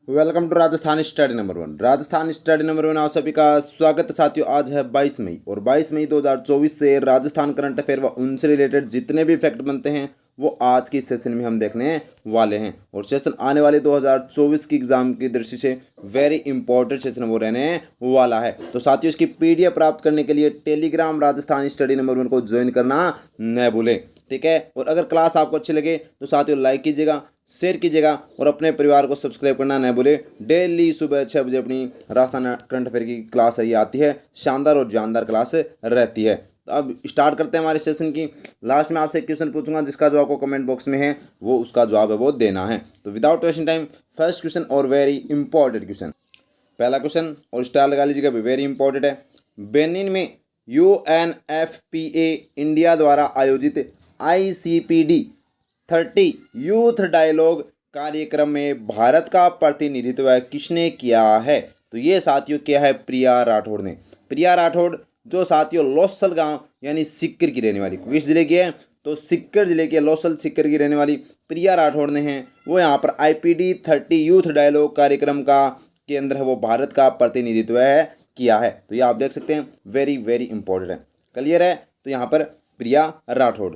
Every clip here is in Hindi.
Welcome to Rajasthan study number one. Rajasthan study number one आप सभी का स्वागत है साथियों। आज है 22 मई और 22 मई 2024 से राजस्थान करंट अफेयर व उनसे रिलेटेड जितने भी फैक्ट बनते हैं वो आज की सेशन में हम देखने वाले हैं। और सेशन आने वाले 2024 की एग्जाम की दृष्टि से वेरी इंपॉर्टेंट सेशन वो रहने वाला है। तो साथियों इसकी पीडीएफ प्राप्त करने के लिए Telegram Rajasthan study number one को ज्वाइन करना न भूलें, ठीक है। और अगर क्लास आपको अच्छी लगे तो साथियों लाइक कीजिएगा, शेयर कीजिएगा और अपने परिवार को सब्सक्राइब करना न भूले। डेली सुबह 6 बजे अपनी राजस्थान करंट अफेयर की क्लास है ये आती है, शानदार और जानदार क्लास रहती है। तो अब स्टार्ट करते हैं हमारे सेशन की। लास्ट में आपसे एक क्वेश्चन पूछूंगा जिसका जो आपको कमेंट बॉक्स में है वो उसका जवाब है वो देना है। तो without wasting time first question और वेरी इंपॉर्टेंट क्वेश्चन, पहला क्वेश्चन और स्टाइल लगा लीजिएगा, वेरी इंपॉर्टेंट है। बेनिन में UNFPA इंडिया द्वारा आयोजित ICPD 30 यूथ डायलॉग कार्यक्रम में भारत का प्रतिनिधित्व किसने किया है? तो ये साथियों क्या है, प्रिया राठौड़ ने। प्रिया राठौड़ जो साथियों लोसल गांव यानी सिक्कर की रहने वाली, किस जिले की है? तो सिक्कर जिले के लोसल सिक्कर की रहने वाली प्रिया राठौड़ ने हैं वो यहाँ पर IPD 30 यूथ डायलॉग कार्यक्रम का के अंदर है वो भारत का प्रतिनिधित्व किया है। तो ये आप देख सकते हैं, वेरी वेरी इंपॉर्टेंट है, क्लियर है। तो यहाँ पर प्रिया राठौड़।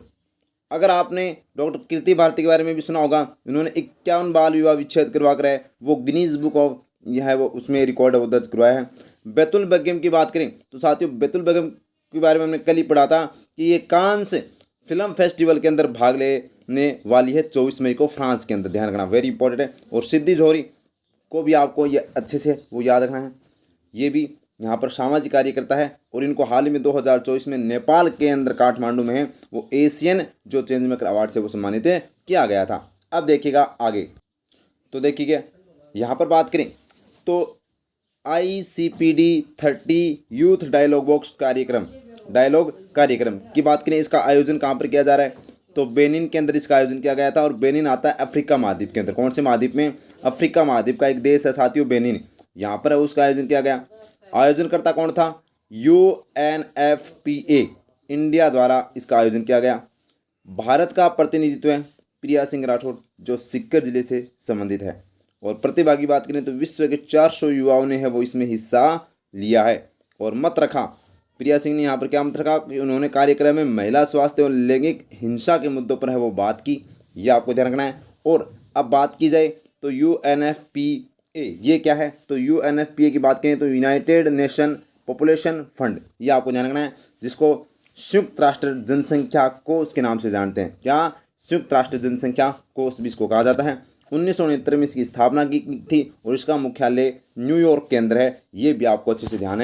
अगर आपने डॉक्टर कीर्ति भारती के बारे में भी सुना होगा, इन्होंने 51 बाल विवाह विच्छेद करवा कर है वो गिनीज बुक ऑफ यह है वो उसमें रिकॉर्ड वो दर्ज करवाया है। बैतुल बेगम की बात करें तो साथियों बैतुल बेगम के बारे में हमने कल ही पढ़ा था कि ये कांस फिल्म फेस्टिवल के अंदर भाग लेने वाली है 24 मई को फ्रांस के अंदर, ध्यान रखना, वेरी इंपॉर्टेंट है। और सिद्धि जोहरी को भी आपको ये अच्छे से वो याद रखना है, ये भी यहाँ पर सामाजिक कार्य करता है और इनको हाल ही में 2024 में नेपाल के अंदर काठमांडू में है वो एशियन जो चेंज मेकर अवार्ड से वो सम्मानित किया गया था। अब देखिएगा आगे, तो देखिएगा यहाँ पर बात करें तो ICPD 30 यूथ डायलॉग कार्यक्रम की बात करें, इसका आयोजन कहाँ पर किया जा रहा है? तो बेनिन के अंदर इसका आयोजन किया गया था। और बेनिन आता है अफ्रीका महाद्वीप के अंदर। कौन से महाद्वीप में? अफ्रीका महाद्वीप का एक देश है साथियों बेनिन, यहाँ पर उसका आयोजन किया गया। आयोजनकर्ता कौन था? UNFPA इंडिया द्वारा इसका आयोजन किया गया। भारत का प्रतिनिधित्व है प्रिया सिंह राठौड़ जो सिक्कर जिले से संबंधित है। और प्रतिभागी बात करें तो विश्व के 400 युवाओं ने है वो इसमें हिस्सा लिया है। और मत रखा, प्रिया सिंह ने यहाँ पर क्या मत रखा कि उन्होंने कार्यक्रम में महिला स्वास्थ्य और लैंगिक हिंसा के मुद्दों पर है वो बात की, ये आपको ध्यान रखना है। और अब बात की जाए तो UNFPA ये क्या है? तो UNFPA की बात करें तो यूनाइटेड नेशन पॉपुलेशन फंड, ये आपको ध्यान रखना है, जिसको संयुक्त राष्ट्र जनसंख्या कोष के नाम से जानते हैं। क्या? संयुक्त राष्ट्र जनसंख्या कोष भी इसको कहा जाता है। 1969 में इसकी स्थापना की थी और इसका मुख्यालय न्यूयॉर्क के अंदर है, ये भी आपको अच्छे से ध्यान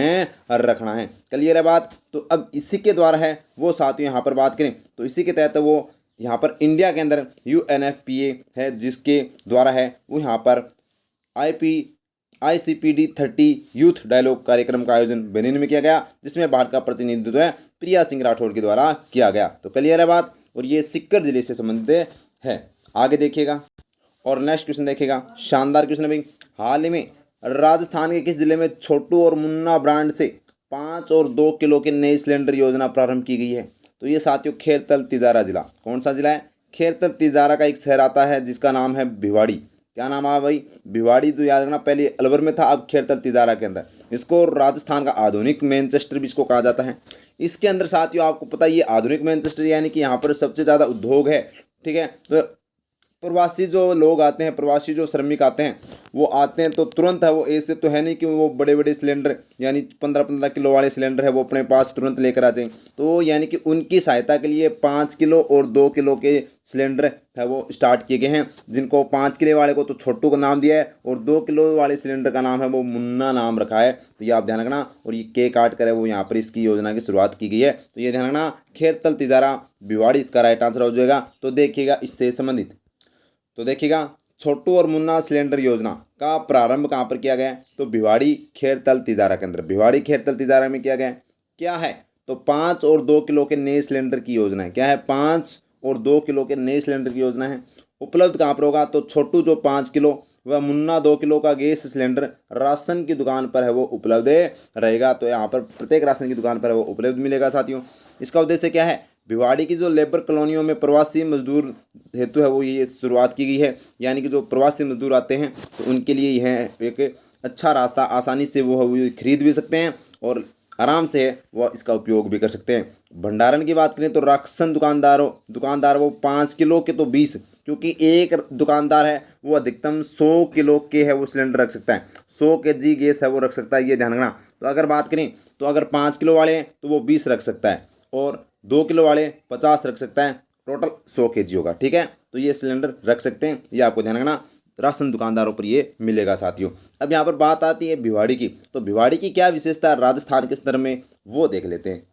रखना है, क्लियर है बात। तो अब इसी के द्वारा है वो साथियों यहाँ पर बात करें तो इसी के तहत वो यहाँ पर इंडिया के अंदर UNFPA है जिसके द्वारा है वो यहाँ पर ICPD 30 यूथ डायलॉग कार्यक्रम का आयोजन बेनिन में किया गया, जिसमें भारत का प्रतिनिधित्व है प्रिया सिंह राठौड़ के द्वारा किया गया। तो क्लियर है बात। और ये सिक्कर जिले से संबंधित है। आगे देखिएगा और नेक्स्ट क्वेश्चन देखिएगा, शानदार क्वेश्चन है भाई। हाल ही में राजस्थान के किस जिले में छोटू और मुन्ना ब्रांड से 5 और 2 किलो के नई सिलेंडर योजना प्रारंभ की गई है? तो ये साथियों खेरतल तिजारा जिला। कौन सा जिला है? खेरतल तिजारा का एक शहर आता है जिसका नाम है भिवाड़ी। क्या नाम है भाई? भिवाड़ी। तो याद रखना, पहले अलवर में था, अब खेरतल तिजारा के अंदर। इसको राजस्थान का आधुनिक मैनचेस्टर भी इसको कहा जाता है। इसके अंदर साथियों आपको पता है ये आधुनिक मैनचेस्टर यानी कि यहाँ पर सबसे ज़्यादा उद्योग है, ठीक है। तो प्रवासी जो लोग आते हैं, प्रवासी जो श्रमिक आते हैं वो आते हैं तो तुरंत है वो, ऐसे तो है नहीं कि वो बड़े बड़े सिलेंडर यानी 15-15 किलो वाले सिलेंडर है वो अपने पास तुरंत लेकर आ जाएं। तो यानी कि उनकी सहायता के लिए 5 किलो और 2 किलो के सिलेंडर है वो स्टार्ट किए गए हैं, जिनको 5 किलो वाले को तो छोटू का नाम दिया है और 2 किलो वाले सिलेंडर का नाम है वो मुन्ना नाम रखा है। तो ये आप ध्यान रखना। और ये के काट कर है वो यहाँ पर इसकी योजना की शुरुआत की गई है। तो ये ध्यान रखना, खेरतल तिजारा भिवाड़ी इसका राइट आंसर हो जाएगा। तो देखिएगा इससे संबंधित, तो देखिएगा छोटू और मुन्ना सिलेंडर योजना का प्रारंभ कहाँ पर किया गया? तो भिवाड़ी खेरतल तिजारा के अंदर, भिवाड़ी खेरतल तिजारा में किया गया। क्या है? तो 5 और 2 किलो के नए सिलेंडर की योजना है। क्या है? 5 और 2 किलो के नए सिलेंडर की योजना है। उपलब्ध कहाँ पर होगा? तो छोटू जो 5 किलो व मुन्ना 2 किलो का गैस सिलेंडर राशन की दुकान पर है वो उपलब्ध रहेगा। तो यहाँ पर प्रत्येक राशन की दुकान पर है वो उपलब्ध मिलेगा साथियों। इसका उद्देश्य क्या है? भिवाड़ी की जो लेबर कॉलोनियों में प्रवासी मजदूर हेतु है वो ये शुरुआत की गई है, यानी कि जो प्रवासी मजदूर आते हैं तो उनके लिए यह एक अच्छा रास्ता, आसानी से वो खरीद भी सकते हैं और आराम से वह इसका उपयोग भी कर सकते हैं। भंडारण की बात करें तो राशन दुकानदार वो 5 किलो के तो 20, क्योंकि एक दुकानदार है वो अधिकतम 100 किलो के है वो सिलेंडर रख सकता है, 100 kg गैस है वो रख सकता है, ये ध्यान रखना। तो अगर बात करें तो अगर 5 किलो वाले हैं तो वो 20 रख सकता है और 2 किलो वाले 50 रख सकता है, टोटल 100 kg होगा। ठीक है, तो ये सिलेंडर रख सकते हैं, ये आपको ध्यान रखना, राशन दुकानदारों पर ये मिलेगा साथियों। अब यहाँ पर बात आती है भिवाड़ी की, तो भिवाड़ी की क्या विशेषता है राजस्थान के संदर्भ में वो देख लेते हैं।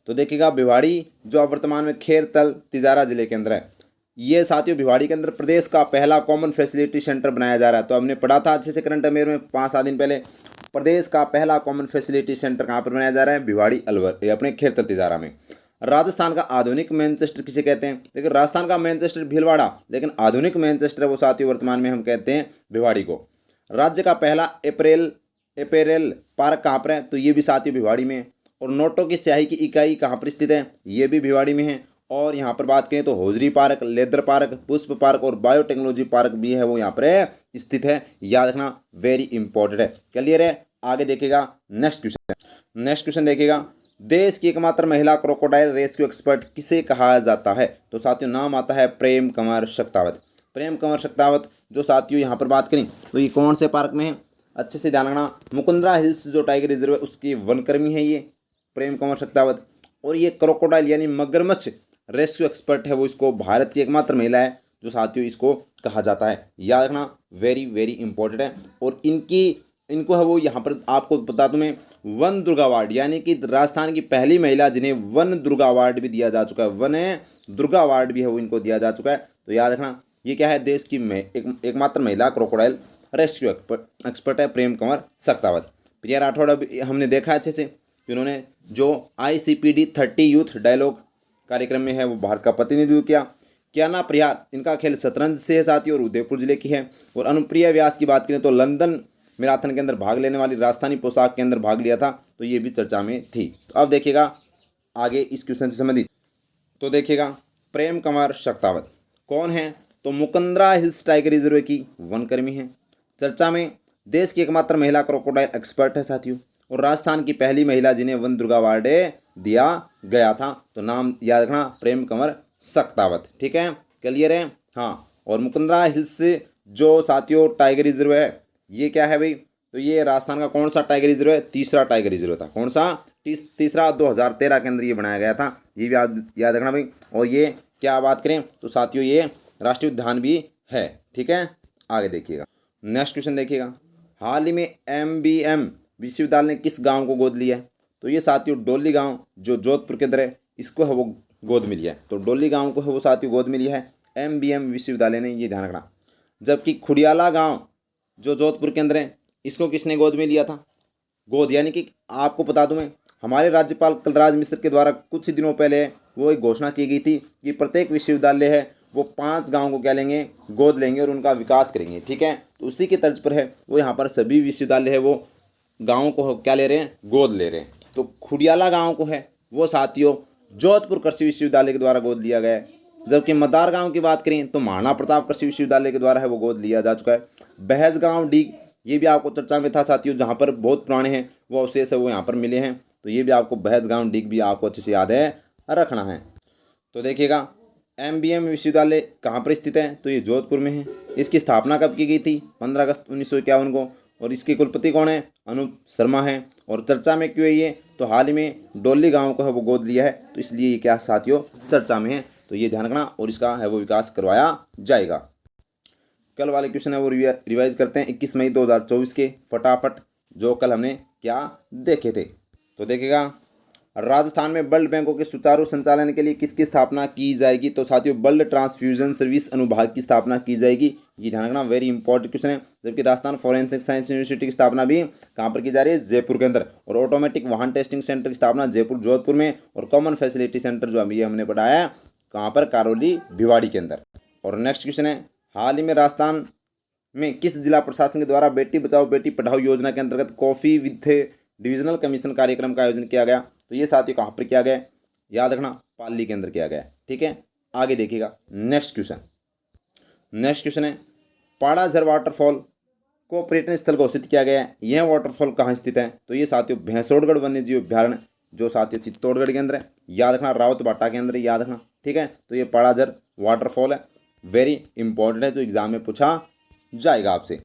तो देखिएगा, भिवाड़ी जो अब वर्तमान में खेरतल तिजारा जिले के अंदर है, ये साथियों भिवाड़ी के अंदर प्रदेश का पहला कॉमन फैसिलिटी सेंटर बनाया जा रहा है। तो हमने पढ़ा था अच्छे से करंट अफेयर में 5-7 दिन पहले, प्रदेश का पहला कॉमन फैसिलिटी सेंटर कहाँ पर बनाया जा रहा है, भिवाड़ी अलवर, ये अपने खेरतल तिजारा में। राजस्थान का आधुनिक मैनचेस्टर किसे कहते हैं, लेकिन राजस्थान का मैनचेस्टर भीलवाड़ा, लेकिन आधुनिक मैनचेस्टर वो साथियों वर्तमान में हम कहते हैं भिवाड़ी को। राज्य का पहला एपेरेल पार्क कहाँ पर है, तो ये भी साथियों भिवाड़ी में। और नोटों की स्याही की इकाई कहाँ पर स्थित है, ये भी भिवाड़ी में है। और यहाँ पर बात करें तो हौजरी पार्क, लेदर पार्क, पुष्प पार्क और बायोटेक्नोलॉजी पार्क भी है वो यहाँ पर स्थित है, याद रखना, वेरी इंपॉर्टेंट है। क्लियर है, आगे देखिएगा नेक्स्ट क्वेश्चन देखिएगा, देश की एकमात्र महिला क्रोकोडाइल रेस्क्यू एक्सपर्ट किसे कहा जाता है, तो साथियों नाम आता है प्रेम कंवर शक्तावत। प्रेम कंवर शक्तावत जो साथियों यहाँ पर बात करें तो ये कौन से पार्क में है, अच्छे से ध्यान रखना, मुकुंदरा हिल्स जो टाइगर रिजर्व है उसकी वनकर्मी है ये प्रेम कंवर शक्तावत। और ये क्रोकोडाइल यानी मगरमच्छ रेस्क्यू एक्सपर्ट है वो, इसको भारत की एकमात्र महिला है जो साथियों इसको कहा जाता है, याद रखना, वेरी वेरी इंपॉर्टेंट है। और इनको है वो यहाँ पर आपको बता दूं मैं, वन दुर्गा अवार्ड, यानी कि राजस्थान की पहली महिला जिन्हें वन दुर्गा अवार्ड भी दिया जा चुका है, वन दुर्गा अवार्ड भी है वो इनको दिया जा चुका है। तो याद रखना, ये क्या है, देश की एकमात्र महिला क्रोकोडाइल रेस्क्यू एक्सपर्ट है प्रेम कंवर शक्तावत। प्रिया राठौड़ अभी हमने देखा अच्छे से, इन्होंने जो ICPD 30 यूथ डायलॉग कार्यक्रम में है वो भारत का प्रतिनिधित्व किया। कियाना प्रयात, इनका खेल शतरंज से है साथियों और उदयपुर जिले की है। और अनुप्रिया व्यास की बात करें तो लंदन मैराथन के अंदर भाग लेने वाली राजस्थानी पोशाक के अंदर भाग लिया था, तो ये भी चर्चा में थी। तो अब देखिएगा आगे इस क्वेश्चन से संबंधित, तो देखिएगा प्रेम कंवर शक्तावत कौन है, तो मुकुंदरा हिल्स टाइगर रिजर्व की वनकर्मी है, चर्चा में देश की एकमात्र महिला क्रोकोडाइल एक्सपर्ट है साथियों, और राजस्थान की पहली महिला जिन्हें वन दुर्गा अवार्ड दिया गया था। तो नाम याद रखना, प्रेम कंवर शक्तावत। ठीक है, क्लियर है, हाँ। और मुकुंदरा हिल्स जो साथियों टाइगर रिजर्व है ये क्या है भाई, तो ये राजस्थान का कौन सा टाइगर रिजर्व है, तीसरा टाइगर रिजर्व था, कौन सा, तीसरा 2013 के अंदर ये बनाया गया था, ये भी याद रखना भाई। और ये क्या बात करें तो साथियों ये राष्ट्रीय उद्यान भी है। ठीक है, आगे देखिएगा नेक्स्ट क्वेश्चन देखिएगा, हाल ही में MBM विश्वविद्यालय ने किस गांव को गोद लिया है, तो ये साथियों डोली गांव जो जोधपुर के अंदर है इसको है वो गोद मिली है, तो डोली गांव को है वो साथियों गोद मिली है MBM विश्वविद्यालय ने, ये ध्यान रखना। जबकि खुडियाला गांव जो जोधपुर के अंदर है इसको किसने गोद में लिया था, गोद यानी कि आपको बता दूं मैं, हमारे राज्यपाल कलराज मिश्र के द्वारा कुछ दिनों पहले वो एक घोषणा की गई थी कि प्रत्येक विश्वविद्यालय है वो 5 गाँव को क्या लेंगे, गोद लेंगे और उनका विकास करेंगे। ठीक है, तो उसी की तर्ज पर है वो यहाँ पर सभी विश्वविद्यालय है वो गाँव को क्या ले रहे हैं, गोद ले रहे हैं। तो खुडियाला गाँव को है वो साथियों जोधपुर कृषि विश्वविद्यालय के द्वारा गोद लिया गया है। जबकि मदार गांव की बात करें तो महाराणा प्रताप कृषि विश्वविद्यालय के द्वारा है वो गोद लिया जा चुका है। बहस गांव डीग ये भी आपको चर्चा में था साथियों, जहां पर बहुत पुराने हैं वो अवशेष है वो यहाँ पर मिले हैं, तो ये भी आपको बहस गांव डीग भी आपको अच्छे से याद है रखना है। तो देखिएगा MBM विश्वविद्यालय कहाँ पर स्थित है, तो ये जोधपुर में है। इसकी स्थापना कब की गई थी, 15 अगस्त 1951 को, और इसके कुलपति कौन है, अनूप शर्मा है। और चर्चा में क्यों है ये, तो हाल ही में डोली गांव को है वो गोद लिया है, तो इसलिए ये क्या साथियों चर्चा में है, तो ये ध्यान रखना। और इसका है वो विकास करवाया जाएगा। कल वाले क्वेश्चन है वो रिवाइज करते हैं 21 मई 2024 के फटाफट, जो कल हमने क्या देखे थे। तो देखिएगा राजस्थान में ब्लड बैंकों के सुचारू संचालन के लिए किसकी स्थापना की जाएगी, तो साथियों ब्लड ट्रांसफ्यूजन सर्विस अनुभाग की स्थापना की जाएगी, ये ध्यान रखना, वेरी इंपॉर्टेंट क्वेश्चन है। जबकि राजस्थान फॉरेंसिक साइंस यूनिवर्सिटी की स्थापना भी कहाँ पर की जा रही है, जयपुर के अंदर। और ऑटोमेटिक वाहन टेस्टिंग सेंटर की स्थापना जयपुर जोधपुर में, और कॉमन फैसिलिटी सेंटर जो अभी हमने पढ़ाया है कहाँ पर, करौली भिवाड़ी के अंदर। और नेक्स्ट क्वेश्चन है, हाल ही में राजस्थान में किस जिला प्रशासन के द्वारा बेटी बचाओ बेटी पढ़ाओ योजना के अंतर्गत कॉफ़ी विद डिविजनल कमीशन कार्यक्रम का आयोजन किया गया, तो ये साथियों कहाँ पर किया गया, याद रखना पाली के अंदर किया गया है। ठीक है, आगे देखिएगा नेक्स्ट क्वेश्चन है पाड़ाझर वाटरफॉल को पर्यटन स्थल घोषित किया गया है। यह वाटरफॉल कहाँ स्थित है? तो ये साथियों भैंसोड़गढ़ वन्यजीव अभ्यारण्य जो साथियों चित्तौड़गढ़ के अंदर है, याद रखना रावत बाटा के अंदर है, याद रखना। ठीक है, तो ये पाड़ाझर वाटरफॉल है, वेरी इंपॉर्टेंट है, जो एग्जाम में पूछा जाएगा आपसे।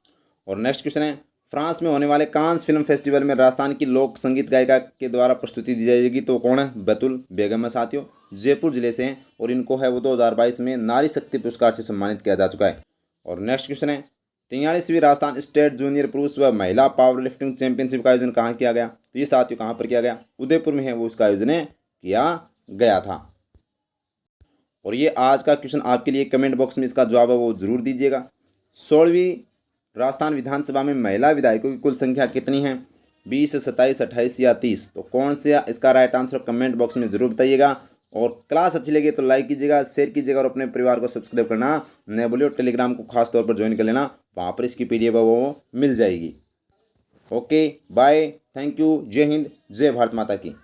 और नेक्स्ट क्वेश्चन है फ्रांस में होने वाले कांस फिल्म फेस्टिवल में राजस्थान की लोक संगीत गायिका के द्वारा प्रस्तुति दी जाएगी, तो कौन है? बैतुल बेगम है साथियों, जयपुर जिले से हैं और इनको है वो 2022 में नारी शक्ति पुरस्कार से सम्मानित किया जा चुका है। और नेक्स्ट क्वेश्चन है 43वीं राजस्थान स्टेट जूनियर पुरुष व महिला पावर लिफ्टिंग चैंपियनशिप का आयोजन कहाँ किया गया? तो ये साथियों कहाँ पर किया गया? उदयपुर में है वो उसका आयोजन किया गया था। और ये आज का क्वेश्चन आपके लिए, कमेंट बॉक्स में इसका जवाब है वो जरूर दीजिएगा। 16वीं राजस्थान विधानसभा में महिला विधायकों की कुल संख्या कितनी है? 20, 27, 28 या 30? तो कौन सा इसका राइट आंसर कमेंट बॉक्स में जरूर बताइएगा। और क्लास अच्छी लगी तो लाइक कीजिएगा, शेयर कीजिएगा और अपने परिवार को सब्सक्राइब करना न भूलिए। और टेलीग्राम को खास तौर पर ज्वाइन कर लेना, वहाँ पर इसकी PDF वो मिल जाएगी। ओके बाय, थैंक यू, जय हिंद, जय भारत माता की।